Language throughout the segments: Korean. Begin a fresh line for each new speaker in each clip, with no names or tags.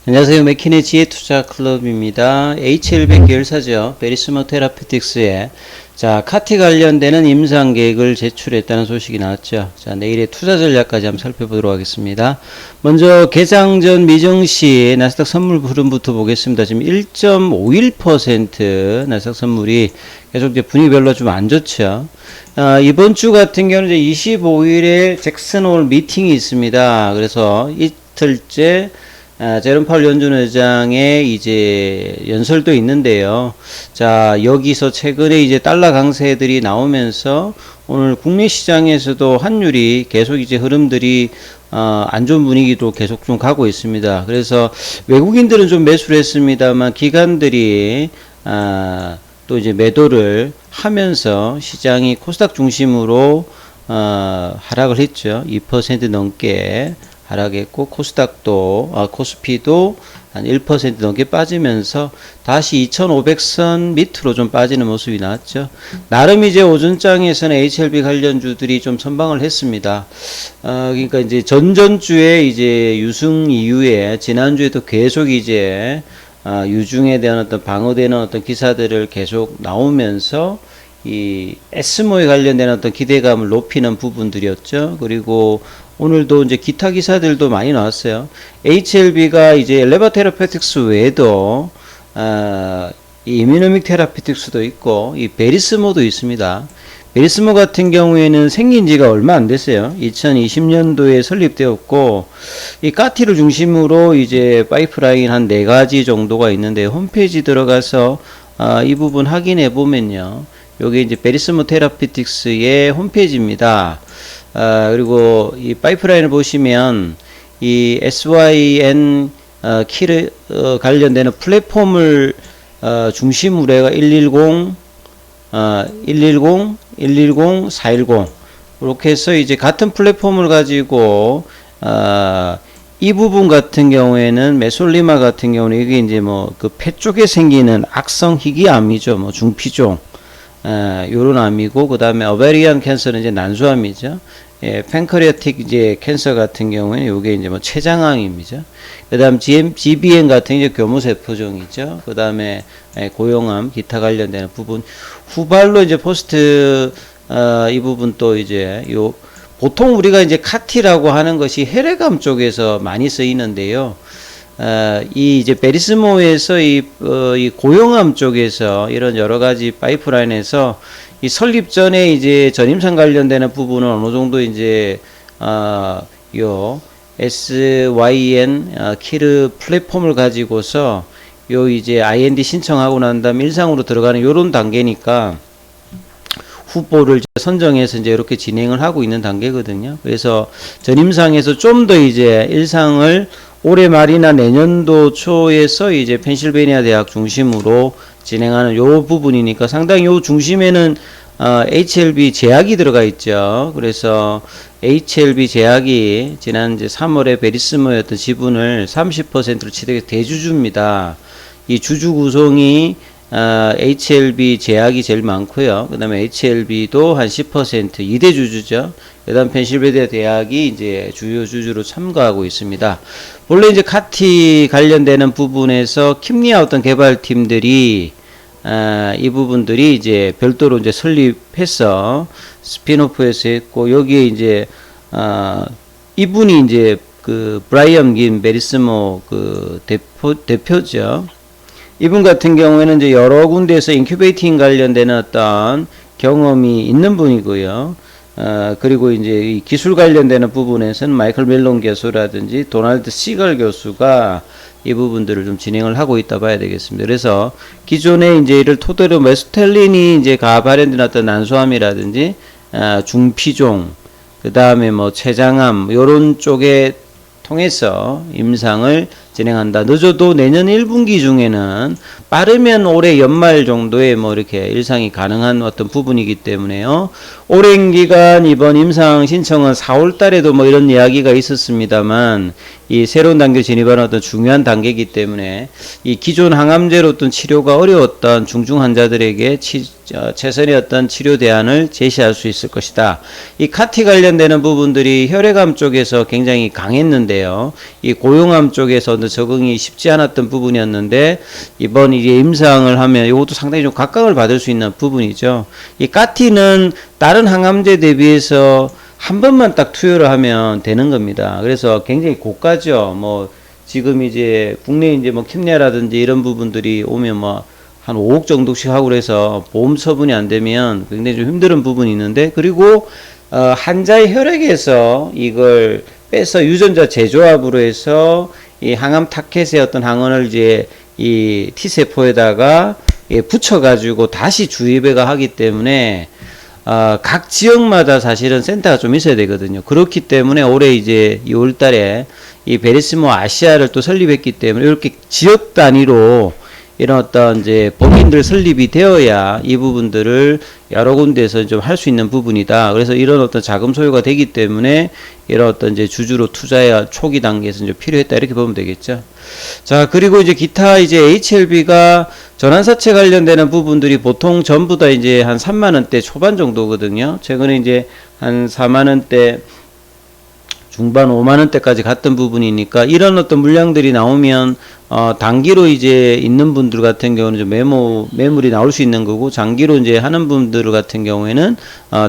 안녕하세요. 맥킨의 지혜투자 클럽입니다. HLB 계열사죠. 베리스모 테라피틱스에 카티 관련되는 임상 계획을 제출했다는 소식이 나왔죠. 자, 내일의 투자 전략까지 한번 살펴보도록 하겠습니다. 먼저 개장 전 미정시 나스닥 선물 흐름부터 보겠습니다. 지금 1.51% 나스닥 선물이 계속 이제 분위기별로 좀 안 좋죠. 이번 주 같은 경우는 이제 25일에 잭슨 홀 미팅이 있습니다. 그래서 이틀째 제롬 파월 연준 의장의 이제 연설도 있는데요. 자, 여기서 최근에 이제 달러 강세들이 나오면서 오늘 국내 시장에서도 환율이 계속 이제 흐름들이 안 좋은 분위기도 계속 좀 가고 있습니다. 그래서 외국인들은 좀 매수를 했습니다만 기관들이 또 이제 매도를 하면서 시장이 코스닥 중심으로 하락을 했죠. 2% 넘게 하락했고 코스닥도 코스피도 한 1% 넘게 빠지면서 다시 2500선 밑으로 좀 빠지는 모습이 나왔죠. 나름 이제 오전장에서는 HLB 관련주들이 좀 선방을 했습니다. 그러니까 이제 전전주에 이제 유승 이후에 지난주에도 계속 이제 유중에 대한 어떤 방어되는 어떤 기사들을 계속 나오면서 이 에스모에 관련된 어떤 기대감을 높이는 부분들이었죠. 그리고 오늘도 이제 기타 기사들도 많이 나왔어요. HLB가 이제 엘레바 테라피틱스 외에도 이 이뮤노믹 테라피틱스도 있고 이 베리스모도 있습니다. 베리스모 같은 경우에는 생긴 지가 얼마 안 됐어요. 2020년도에 설립되었고 이 까티를 중심으로 이제 파이프라인 한 4가지 정도가 있는데 홈페이지 들어가서 이 부분 확인해 보면요. 요게 이제 베리스모 테라피틱스의 홈페이지입니다. 그리고 이 파이프라인을 보시면 이 SYN 키를 관련되는 플랫폼을 중심으로 해가 110, 410 이렇게 해서 이제 같은 플랫폼을 가지고 이 부분 같은 경우에는 메솔리마 같은 경우는 이게 이제 뭐 그 폐 쪽에 생기는 악성 희귀암이죠. 뭐 중피종. 요런 암이고, 그 다음에 오베리안 캔서는 이제 난소암이죠. 예, 팬크리아틱 이제 캔서 같은 경우에는 요게 이제 뭐 췌장암이죠. 그 다음 GBM 같은 이제 교무세포종이죠. 그 다음에 고용암, 기타 관련되는 부분. 후발로 이제 포스트, 이 부분 또 이제 보통 우리가 이제 카티라고 하는 것이 혈액암 쪽에서 많이 쓰이는데요. 이 이제 베리스모에서 이 고용암 쪽에서 이런 여러 가지 파이프라인에서 이 설립 전에 이제 전임상 관련되는 부분은 어느 정도 이제 요 SYN 키르 플랫폼을 가지고서 요 이제 IND 신청하고 난 다음 일상으로 들어가는 요런 단계니까 후보를 선정해서 이제 이렇게 진행을 하고 있는 단계거든요. 그래서 전임상에서 좀 더 이제 일상을 올해 말이나 내년도 초에서 이제 펜실베니아 대학 중심으로 진행하는 요 부분이니까 상당히 요 중심에는 HLB 제약이 들어가 있죠. 그래서 HLB 제약이 지난 이제 3월에 베리스모였던 지분을 30%로 취득해 대주주입니다. 이 주주 구성이 HLB 제약이 제일 많고요. 그 다음에 HLB도 한 10% 2대 주주죠. 그 다음 펜실베니아 대학이 이제 주요 주주로 참가하고 있습니다. 원래 이제 카티 관련되는 부분에서 킴리아 어떤 개발팀들이 이 부분들이 이제 별도로 이제 설립해서 스피노프해서 했고, 여기에 이제 이분이 이제 그 브라이언 긴 베리스모 그 대표죠. 이분 같은 경우에는 이제 여러 군데에서 인큐베이팅 관련되는 어떤 경험이 있는 분이고요. 그리고 이제 이 기술 관련되는 부분에서는 마이클 멜론 교수라든지 도널드 시걸 교수가 이 부분들을 좀 진행을 하고 있다 봐야 되겠습니다. 그래서 기존에 이제 이를 토대로 메스텔린이 이제 발현된 어떤 난소암이라든지 중피종, 그 다음에 뭐 췌장암 요런 쪽에 통해서 임상을 진행한다. 늦어도 내년 1분기 중에는 빠르면 올해 연말 정도에 뭐 이렇게 일상이 가능한 어떤 부분이기 때문에요. 오랜 기간 이번 임상 신청은 4월 달에도 뭐 이런 이야기가 있었습니다만 이 새로운 단계 진입하는 어떤 중요한 단계이기 때문에 이 기존 항암제로 어떤 치료가 어려웠던 중증 환자들에게 최선의 어떤 치료 대안을 제시할 수 있을 것이다. 이 카티 관련되는 부분들이 혈액암 쪽에서 굉장히 강했는데요. 이 고용암 쪽에서 적응이 쉽지 않았던 부분이었는데 이번 이제 임상을 하면 이것도 상당히 좀 각광을 받을 수 있는 부분이죠. 이 까티는 다른 항암제 대비해서 한 번만 딱 투여를 하면 되는 겁니다. 그래서 굉장히 고가죠. 뭐 지금 이제 국내 이제 뭐 킴리아라든지 이런 부분들이 오면 뭐 한 5억 정도씩 하고 그래서 보험 처분이 안 되면 굉장히 좀 힘든 부분이 있는데, 그리고 환자의 혈액에서 이걸 빼서 유전자 재조합으로 해서 이 항암 타켓의 어떤 항원을 이제 이 T세포에다가 붙여가지고 다시 주입해가 하기 때문에 각 지역마다 사실은 센터가 좀 있어야 되거든요. 그렇기 때문에 올해 이제 2월 달에 이 베리스모 아시아를 또 설립했기 때문에 이렇게 지역 단위로 이런 어떤 이제 법인들 설립이 되어야 이 부분들을 여러 군데에서 좀 할 수 있는 부분이다. 그래서 이런 어떤 자금 소요가 되기 때문에 이런 어떤 이제 주주로 투자해야 초기 단계에서 이제 필요했다. 이렇게 보면 되겠죠. 자, 그리고 이제 기타 이제 HLB가 전환사채 관련되는 부분들이 보통 전부 다 이제 한 3만원대 초반 정도거든요. 최근에 이제 한 4만원대 중반 5만원대까지 갔던 부분이니까 이런 어떤 물량들이 나오면 단기로 이제 있는 분들 같은 경우는 좀 매물이 나올 수 있는 거고, 장기로 이제 하는 분들 같은 경우에는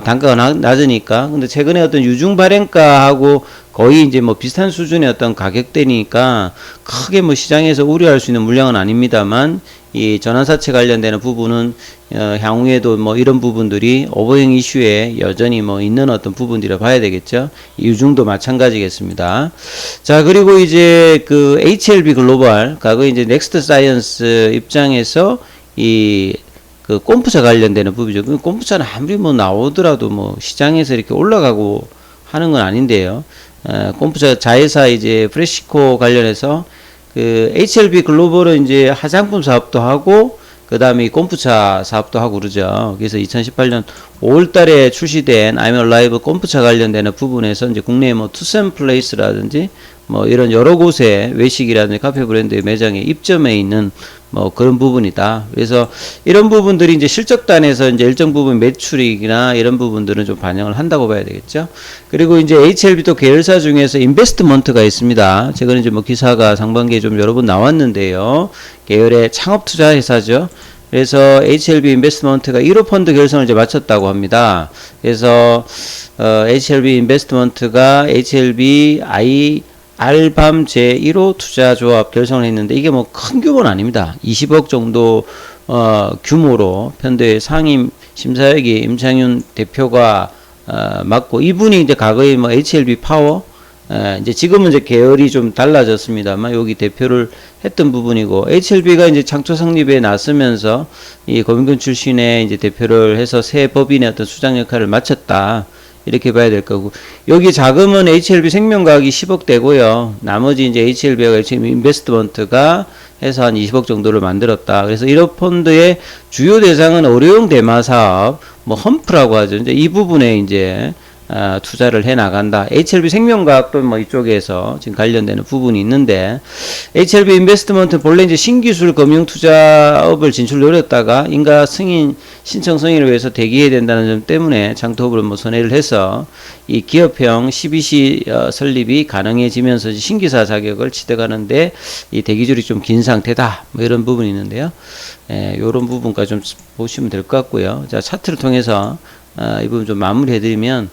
단가가 낮으니까. 근데 최근에 어떤 유중 발행가하고 거의 이제 뭐 비슷한 수준의 어떤 가격대니까 크게 뭐 시장에서 우려할 수 있는 물량은 아닙니다만, 이 전환사채 관련되는 부분은 향후에도 뭐 이런 부분들이 오버행 이슈에 여전히 뭐 있는 어떤 부분들이라 봐야 되겠죠. 유중도 마찬가지겠습니다. 자, 그리고 이제 그 HLB 글로벌, 과거 이제 넥스트 사이언스 입장에서 이 그 꼼프차 관련되는 부분이죠. 그 꼼프차는 아무리 뭐 나오더라도 뭐 시장에서 이렇게 올라가고 하는 건 아닌데요. 꼼프차 자회사 이제 프레시코 관련해서 그 HLB 글로벌은 이제 화장품 사업도 하고 그 다음에 꼼프차 사업도 하고 그러죠. 그래서 2018년 5월 달에 출시된 I'm Alive 꼼프차 관련되는 부분에서 이제 국내에 뭐 투썸 플레이스라든지 뭐 이런 여러 곳에 외식이라든지 카페 브랜드의 매장에 입점해 있는 뭐 그런 부분이다. 그래서 이런 부분들이 이제 실적단에서 이제 일정 부분 매출이익이나 이런 부분들은 좀 반영을 한다고 봐야 되겠죠. 그리고 이제 HLB도 계열사 중에서 인베스트먼트가 있습니다. 최근에 이제 뭐 기사가 상반기에 좀 여러 번 나왔는데요. 계열의 창업 투자 회사죠. 그래서 HLB 인베스트먼트가 1호 펀드 결성을 이제 마쳤다고 합니다. 그래서 HLB 인베스트먼트가 HLB 알밤 제1호 투자조합 결성을 했는데 이게 뭐 큰 규모는 아닙니다. 20억 정도 규모로 펀드의 상임 심사역이 임창윤 대표가 맡고, 이분이 이제 과거에 뭐 HLB 파워 이제 지금은 이제 계열이 좀 달라졌습니다만 여기 대표를 했던 부분이고, HLB가 이제 창초 성립에 나서면서 이 검은견 출신의 이제 대표를 해서 새 법인의 어떤 수장 역할을 마쳤다. 이렇게 봐야 될 거고, 여기 자금은 HLB 생명과학이 10억 대고요. 나머지 이제 HLB가 HLB 인베스트먼트가 해서 한 20억 정도를 만들었다. 그래서 1호 펀드의 주요 대상은 의료용 대마 사업, 뭐 험프라고 하죠. 이제 이 부분에 이제 투자를 해 나간다. HLB 생명과학도 뭐 이쪽에서 지금 관련되는 부분이 있는데, HLB 인베스트먼트 본래 이제 신기술 금융 투자업을 진출 노렸다가 인가 승인 신청 승인을 위해서 대기해야 된다는 점 때문에 장터업을 뭐 선회를 해서 이 기업형 CBC 설립이 가능해지면서 신기사 자격을 취득하는데 이 대기줄이 좀 긴 상태다. 뭐 이런 부분이 있는데요. 이런 부분까지 좀 보시면 될 것 같고요. 자, 차트를 통해서 이 부분 좀 마무리해드리면,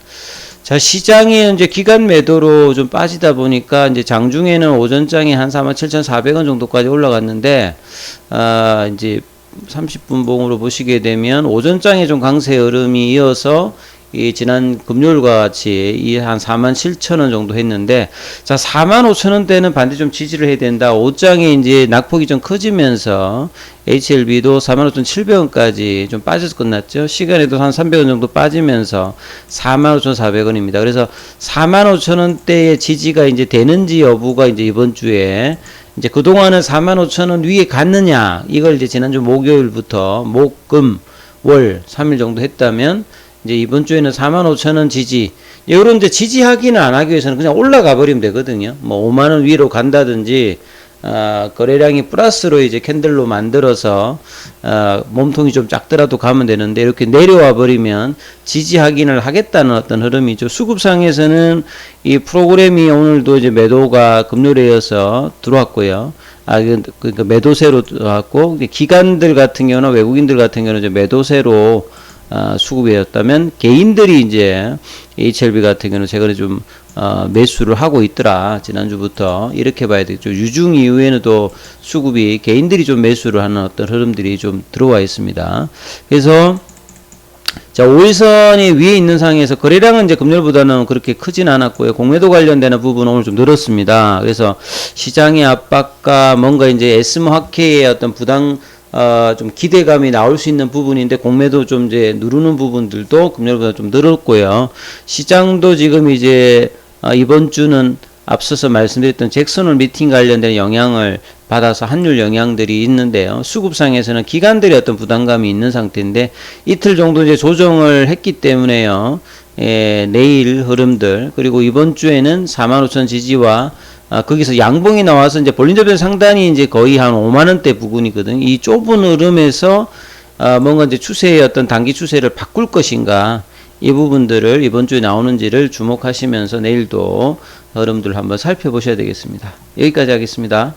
자, 시장이 이제 기간 매도로 좀 빠지다 보니까 이제 장중에는 오전장이 한 47,400원 정도까지 올라갔는데, 이제 30분 봉으로 보시게 되면 오전장에 좀 강세 흐름이 이어서 이 지난 금요일과 같이 이 한 47,000원 정도 했는데, 자, 45,000원대는 반드시 좀 지지를 해야 된다. 오장에 이제 낙폭이 좀 커지면서 HLB도 45,700원까지 좀 빠져서 끝났죠. 시간에도 한 300원 정도 빠지면서 45,400원입니다. 그래서 45,000원대의 지지가 이제 되는지 여부가 이제 이번 주에 이제 그동안은 45,000원 위에 갔느냐, 이걸 이제 지난주 목요일부터 목, 금, 월 3일 정도 했다면, 이제 이번 주에는 45,000원 지지, 이런 이제 지지하기는 안 하기 위해서는 그냥 올라가 버리면 되거든요. 뭐 5만원 위로 간다든지 거래량이 플러스로 이제 캔들로 만들어서 몸통이 좀 작더라도 가면 되는데 이렇게 내려와 버리면 지지 확인을 하겠다는 어떤 흐름이죠. 수급상에서는 이 프로그램이 오늘도 이제 매도가 금요일에 이어서 들어왔고요. 그러니까 매도세로 들어왔고, 기관들 같은 경우는, 외국인들 같은 경우는 이제 매도세로 수급이었다면, 개인들이 이제 HLB 같은 경우는 최근에 좀 매수를 하고 있더라, 지난주부터. 이렇게 봐야 되겠죠. 유중 이후에는 또 수급이 개인들이 좀 매수를 하는 어떤 흐름들이 좀 들어와 있습니다. 그래서 자, 5일선이 위에 있는 상황에서 거래량은 이제 금요일보다는 그렇게 크진 않았고요. 공매도 관련되는 부분은 오늘 좀 늘었습니다. 그래서 시장의 압박과 뭔가 이제 에스모 학회의 어떤 부당 좀 기대감이 나올 수 있는 부분인데, 공매도 좀 이제 누르는 부분들도 금요일보다 좀 늘었고요. 시장도 지금 이제 이번 주는 앞서서 말씀드렸던 잭슨 홀 미팅 관련된 영향을 받아서 환율 영향들이 있는데요. 수급상에서는 기관들이 어떤 부담감이 있는 상태인데, 이틀 정도 이제 조정을 했기 때문에요. 내일 흐름들, 그리고 이번 주에는 45,000 지지와 거기서 양봉이 나와서 이제 볼린저변 상단이 이제 거의 한 5만원대 부근이거든요. 이 좁은 흐름에서 뭔가 이제 추세의 어떤 단기 추세를 바꿀 것인가, 이 부분들을 이번 주에 나오는지를 주목하시면서 내일도 흐름들 한번 살펴보셔야 되겠습니다. 여기까지 하겠습니다.